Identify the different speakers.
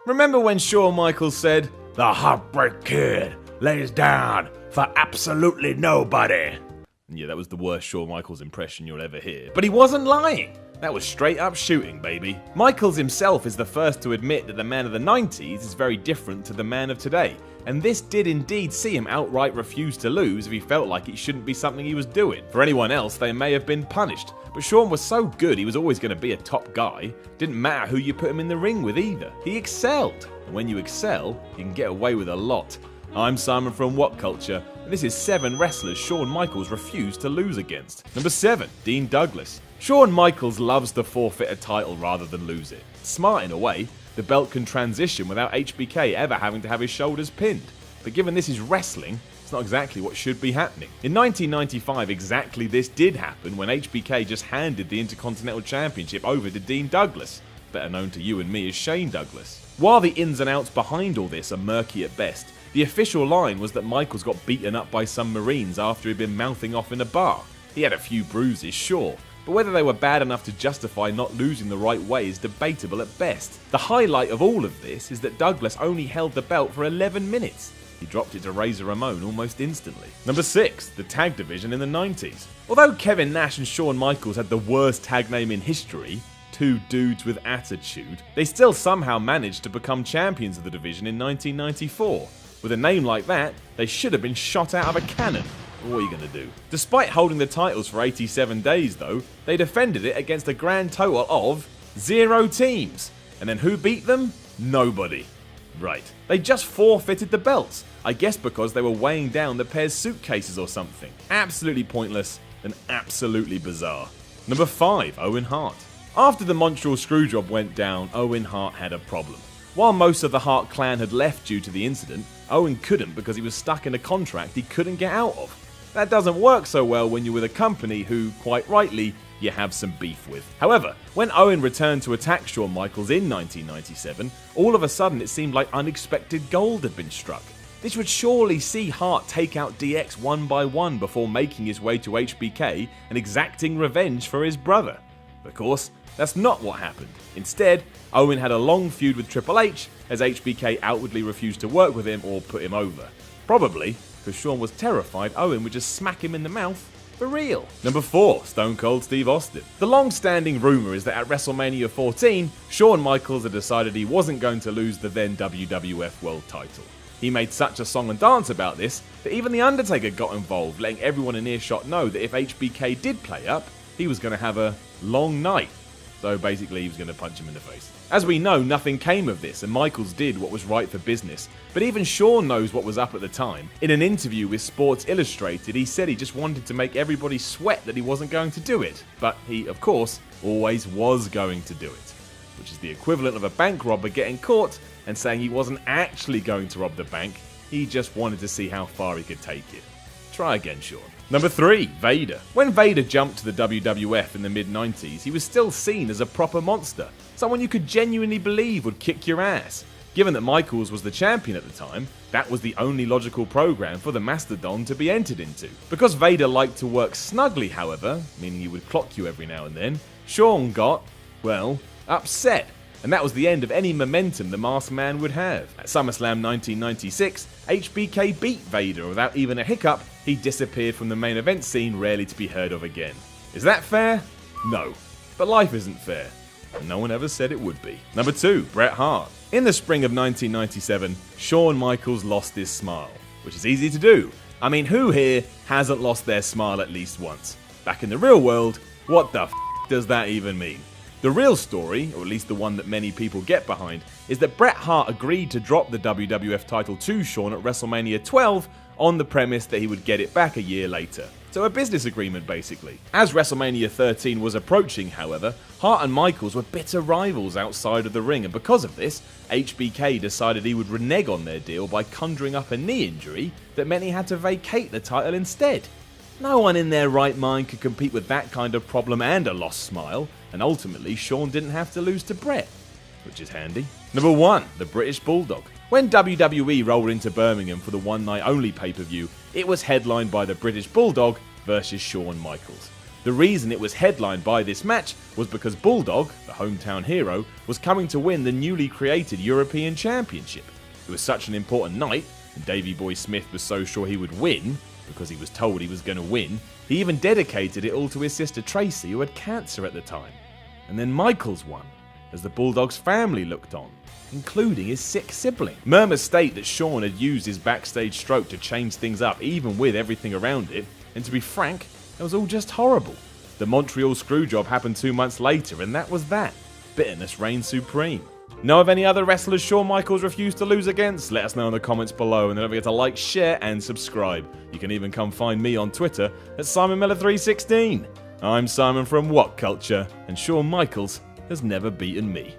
Speaker 1: Remember when Shawn Michaels said, "The Heartbreak Kid lays down for absolutely nobody"? Yeah, that was the worst Shawn Michaels impression you'll ever hear. But he wasn't lying. That was straight up shooting, baby. Michaels himself is the first to admit that the man of the 90s is very different to the man of today. And this did indeed see him outright refuse to lose if he felt like it shouldn't be something he was doing. For anyone else, they may have been punished. But Shawn was so good he was always going to be a top guy. Didn't matter who you put him in the ring with either. He excelled. And when you excel, you can get away with a lot. I'm Simon from What Culture, and this is 7 wrestlers Shawn Michaels refused to lose against. Number 7, Dean Douglas. Shawn Michaels loves to forfeit a title rather than lose it. Smart in a way, the belt can transition without HBK ever having to have his shoulders pinned. But given this is wrestling, it's not exactly what should be happening. In 1995, exactly this did happen when HBK just handed the Intercontinental Championship over to Dean Douglas, better known to you and me as Shane Douglas. While the ins and outs behind all this are murky at best, the official line was that Michaels got beaten up by some Marines after he'd been mouthing off in a bar. He had a few bruises, sure, but whether they were bad enough to justify not losing the right way is debatable at best. The highlight of all of this is that Douglas only held the belt for 11 minutes. He dropped it to Razor Ramon almost instantly. Number 6, the tag division in the 90s. Although Kevin Nash and Shawn Michaels had the worst tag name in history, two dudes with attitude, they still somehow managed to become champions of the division in 1994. With a name like that, they should have been shot out of a cannon. What are you going to do? Despite holding the titles for 87 days though, they defended it against a grand total of 0 teams. And then who beat them? Nobody. Right. They just forfeited the belts. I guess because they were weighing down the pair's suitcases or something. Absolutely pointless and absolutely bizarre. Number 5, Owen Hart. After the Montreal Screwjob went down, Owen Hart had a problem. While most of the Hart clan had left due to the incident, Owen couldn't because he was stuck in a contract he couldn't get out of. That doesn't work so well when you're with a company who, quite rightly, you have some beef with. However, when Owen returned to attack Shawn Michaels in 1997, all of a sudden it seemed like unexpected gold had been struck. This would surely see Hart take out DX one by one before making his way to HBK and exacting revenge for his brother. Of course, that's not what happened. Instead, Owen had a long feud with Triple H as HBK outwardly refused to work with him or put him over. Probably because Shawn was terrified Owen would just smack him in the mouth for real. Number 4, Stone Cold Steve Austin. The long-standing rumour is that at WrestleMania 14, Shawn Michaels had decided he wasn't going to lose the then WWF World title. He made such a song and dance about this that even The Undertaker got involved, letting everyone in earshot know that if HBK did play up, he was going to have a long night. So basically he was going to punch him in the face. As we know, nothing came of this and Michaels did what was right for business. But even Shawn knows what was up at the time. In an interview with Sports Illustrated, he said he just wanted to make everybody sweat that he wasn't going to do it. But he, of course, always was going to do it. Which is the equivalent of a bank robber getting caught and saying he wasn't actually going to rob the bank. He just wanted to see how far he could take it. Try again, Shawn. Number 3, Vader. When Vader jumped to the WWF in the mid-90s, he was still seen as a proper monster. Someone you could genuinely believe would kick your ass. Given that Michaels was the champion at the time, that was the only logical program for the Mastodon to be entered into. Because Vader liked to work snugly, however, meaning he would clock you every now and then, Shawn got, well, upset. And that was the end of any momentum the Masked Man would have. At SummerSlam 1996, HBK beat Vader without even a hiccup. He disappeared from the main event scene, rarely to be heard of again. Is that fair? No. But life isn't fair. No one ever said it would be. Number 2, Bret Hart. In the spring of 1997, Shawn Michaels lost his smile, which is easy to do. I mean, who here hasn't lost their smile at least once? Back in the real world, what the f*** does that even mean? The real story, or at least the one that many people get behind, is that Bret Hart agreed to drop the WWF title to Shawn at WrestleMania 12 on the premise that he would get it back a year later. So a business agreement basically. As WrestleMania 13 was approaching, however, Hart and Michaels were bitter rivals outside of the ring, and because of this, HBK decided he would renege on their deal by conjuring up a knee injury that meant he had to vacate the title instead. No one in their right mind could compete with that kind of problem and a lost smile, and ultimately Shawn didn't have to lose to Bret, which is handy. Number 1, the British Bulldog. When WWE rolled into Birmingham for the one night only pay-per-view, it was headlined by the British Bulldog versus Shawn Michaels. The reason it was headlined by this match was because Bulldog, the hometown hero, was coming to win the newly created European Championship. It was such an important night, and Davey Boy Smith was so sure he would win, because he was told he was going to win, he even dedicated it all to his sister Tracy, who had cancer at the time. And then Michaels won, as the Bulldog's family looked on, including his sick sibling. Murmurs state that Shawn had used his backstage stroke to change things up, even with everything around it, and to be frank, it was all just horrible. The Montreal Screwjob happened 2 months later, and that was that. Bitterness reigned supreme. Know of any other wrestlers Shawn Michaels refused to lose against? Let us know in the comments below, and don't forget to like, share, and subscribe. You can even come find me on Twitter at SimonMiller316. I'm Simon from What Culture, and Shawn Michaels has never beaten me.